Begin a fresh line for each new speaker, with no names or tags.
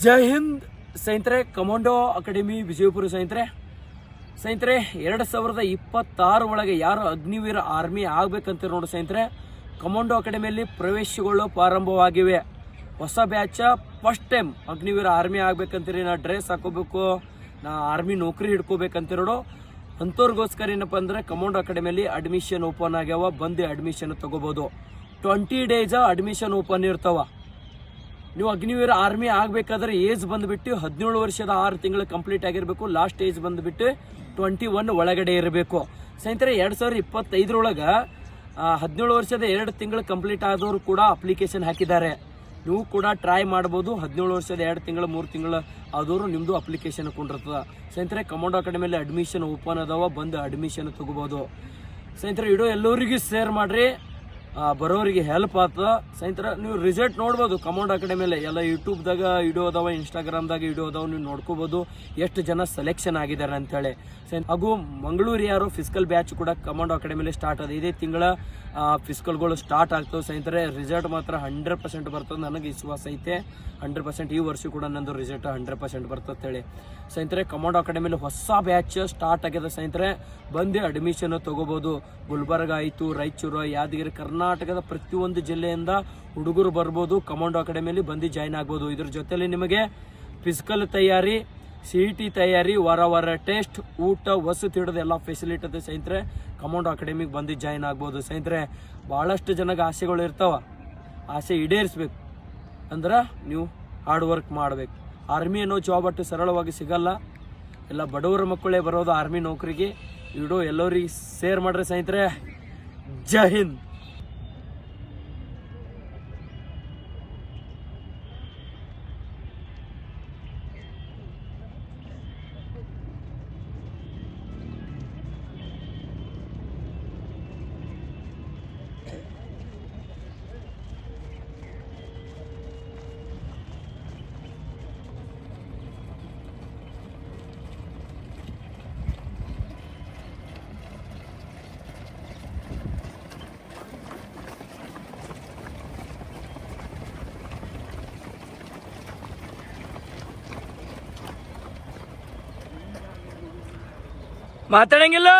ಜೈ ಹಿಂದ್ ಸ್ನೇಹಿತರೆ. Commando academy Vijayapura ಸ್ನೇಹಿತರೆ. 2026 ಒಳಗೆ ಯಾರು ಅಗ್ನಿವೀರ ಆರ್ಮಿ ಆಗ್ಬೇಕಂತ ನೋಡಿ ಸ್ನೇಹಿತರೆ, ಕಮಾಂಡೋ ಅಕಾಡೆಮಿಯಲ್ಲಿ ಪ್ರವೇಶಗಳು ಪ್ರಾರಂಭವಾಗಿವೆ. ಹೊಸ batch first time Agniveer army ಆಗ್ಬೇಕಂತೀರಿ, ನಾ ಡ್ರೆಸ್ ಹಾಕೋಬೇಕು, ನಾ ಆರ್ಮಿ ನೌಕರಿ ಹಿಡ್ಕೋಬೇಕಂತಿರೋಡು ಅಂಥವ್ರಿಗೋಸ್ಕರ ಏನಪ್ಪ ಅಂದ್ರೆ ಕಮಾಂಡೋ ಅಕಾಡೆಮಿಯಲ್ಲಿ ಅಡ್ಮಿಷನ್ ಓಪನ್ ಆಗ್ಯಾವ. ಬಂದು ಅಡ್ಮಿಷನ್ ತಗೋಬಹುದು. 20 ಡೇಸ್ ಅಡ್ಮಿಷನ್ ಓಪನ್ ಇರ್ತಾವ. ನೀವು ಅಗ್ನಿವೀರ ಆರ್ಮಿ ಆಗಬೇಕಾದ್ರೆ ಏಜ್ ಬಂದುಬಿಟ್ಟು 17 ವರ್ಷದ 6 ತಿಂಗಳು ಕಂಪ್ಲೀಟ್ ಆಗಿರಬೇಕು. ಲಾಸ್ಟ್ ಏಜ್ ಬಂದುಬಿಟ್ಟು 21 ಒಳಗಡೆ ಇರಬೇಕು ಸ್ನೇಹಿತರೆ. 2025 17 ವರ್ಷದ 2 ತಿಂಗಳು ಕಂಪ್ಲೀಟ್ ಆದವರು ಕೂಡ ಅಪ್ಲಿಕೇಶನ್ ಹಾಕಿದ್ದಾರೆ. ನೀವು ಕೂಡ ಟ್ರೈ ಮಾಡ್ಬೋದು. 17 ವರ್ಷದ 2 ತಿಂಗಳು 3 ತಿಂಗಳು ಆದವರು ನಿಮ್ಮದು ಅಪ್ಲಿಕೇಶನ್ ಕೊಂಡಿರ್ತದೆ ಸ್ನೇಹಿತರೆ. ಕಮಾಂಡೋ ಅಕಾಡೆಮಿಯಲ್ಲಿ ಅಡ್ಮಿಷನ್ ಓಪನ್ ಅದಾವ, ಬಂದು ಅಡ್ಮಿಷನ್ ತಗೋಬೋದು ಸ್ನೇಹಿತರೆ. ವಿಡಿಯೋ ಎಲ್ಲರಿಗೂ ಶೇರ್ ಮಾಡಿರಿ, ಬರೋರಿಗೆ ಹೆಲ್ಪ್ ಆಗ್ತದೆ ಸ್ನೇಹಿತರೆ. ನೀವು ರಿಸಲ್ಟ್ ನೋಡ್ಬೋದು ಕಮಾಂಡೋ ಅಕಾಡೆಮಿಯಲ್ಲಿ. ಎಲ್ಲ ಯೂಟ್ಯೂಬ್ದಾಗ ವಿಡಿಯೋ ಅದಾವ, ಇನ್ಸ್ಟಾಗ್ರಾಮ್ದಾಗ ವಿಡಿಯೋ ಅದಾವ, ನೀವು ನೋಡ್ಕೋಬೋದು ಎಷ್ಟು ಜನ ಸೆಲೆಕ್ಷನ್ ಆಗಿದ್ದಾರೆ ಅಂತೇಳಿ. ಹಾಗೂ ಮಂಗಳೂರು ಯಾರು ಫಿಸಿಕಲ್ ಬ್ಯಾಚ್ ಕೂಡ ಕಮಾಂಡೋ ಅಕಾಡೆಮಿಯಲ್ಲಿ ಸ್ಟಾರ್ಟ್ ಆದ. ಇದೇ ತಿಂಗಳ ಫಿಸಿಕಲ್ಗಳು ಸ್ಟಾರ್ಟ್ ಆಗ್ತವೆ ಸ್ನೇಹಿತರೆ. ರಿಸಲ್ಟ್ ಮಾತ್ರ 100% ಬರ್ತದೆ. ನನಗೆ ವಿಶ್ವಾಸ ಐತೆ 100%. ಈ ವರ್ಷ ಕೂಡ ನಂದು ರಿಸಲ್ಟ್ 100% ಬರ್ತದೆ ಹೇಳಿ ಸ್ನೇಹಿತರೆ. ಕಮಾಂಡೋ ಅಕಾಡೆಮಿಯಲ್ಲಿ ಹೊಸ ಬ್ಯಾಚ್ ಸ್ಟಾರ್ಟ್ ಆಗಿದೆ ಸ್ನೇಹಿತರೆ. ಬಂದು ಅಡ್ಮಿಷನ್ ತಗೋಬೋದು. ಗುಲ್ಬರ್ಗ ಆಯಿತು, ರಾಯಚೂರು, ಯಾದಗಿರಿ, ಕರ್ನಾಟಕದ ಪ್ರತಿಯೊಂದು ಜಿಲ್ಲೆಯಿಂದ ಹುಡುಗರು ಬರ್ಬೋದು. ಕಮಾಂಡೋ ಅಕಾಡೆಮಿಯಲ್ಲಿ ಬಂದು ಜಾಯ್ನ್ ಆಗ್ಬೋದು. ಇದ್ರ ಜೊತೆಲಿ ನಿಮಗೆ ಫಿಸಿಕಲ್ ತಯಾರಿ, CET ತಯಾರಿ, ವಾರ ಟೆಸ್ಟ್, ಊಟ, ವಸತಿ ಹಿಡಿದು ಎಲ್ಲ ಫೆಸಿಲಿಟಿ ಇದೆ ಸ್ನೇಹಿತರೆ. ಕಮಾಂಡೋ ಅಕಾಡೆಮಿಗೆ ಬಂದು ಜಾಯ್ನ್ ಆಗ್ಬೋದು ಸ್ನೇಹಿತರೆ. ಭಾಳಷ್ಟು ಜನಗೆ ಆಸೆಗಳು ಇರ್ತಾವ, ಆಸೆ ಈಡೇರಿಸ್ಬೇಕು ಅಂದ್ರೆ ನೀವು ಹಾರ್ಡ್ ವರ್ಕ್ ಮಾಡಬೇಕು. ಆರ್ಮಿ ಅನ್ನೋ ಜಾಬ್ ಅಷ್ಟು ಸರಳವಾಗಿ ಸಿಗಲ್ಲ. ಎಲ್ಲ ಬಡವರ ಮಕ್ಕಳೇ ಬರೋದು ಆರ್ಮಿ ನೌಕರಿಗೆ. ವಿಡಿಯೋ ಎಲ್ಲರಿಗೆ ಶೇರ್ ಮಾಡ್ರಿ ಸ್ನೇಹಿತರೆ. ಜೈ ಹಿಂದ್. ಮಾತಾಡಂಗಿಲ್ಲ.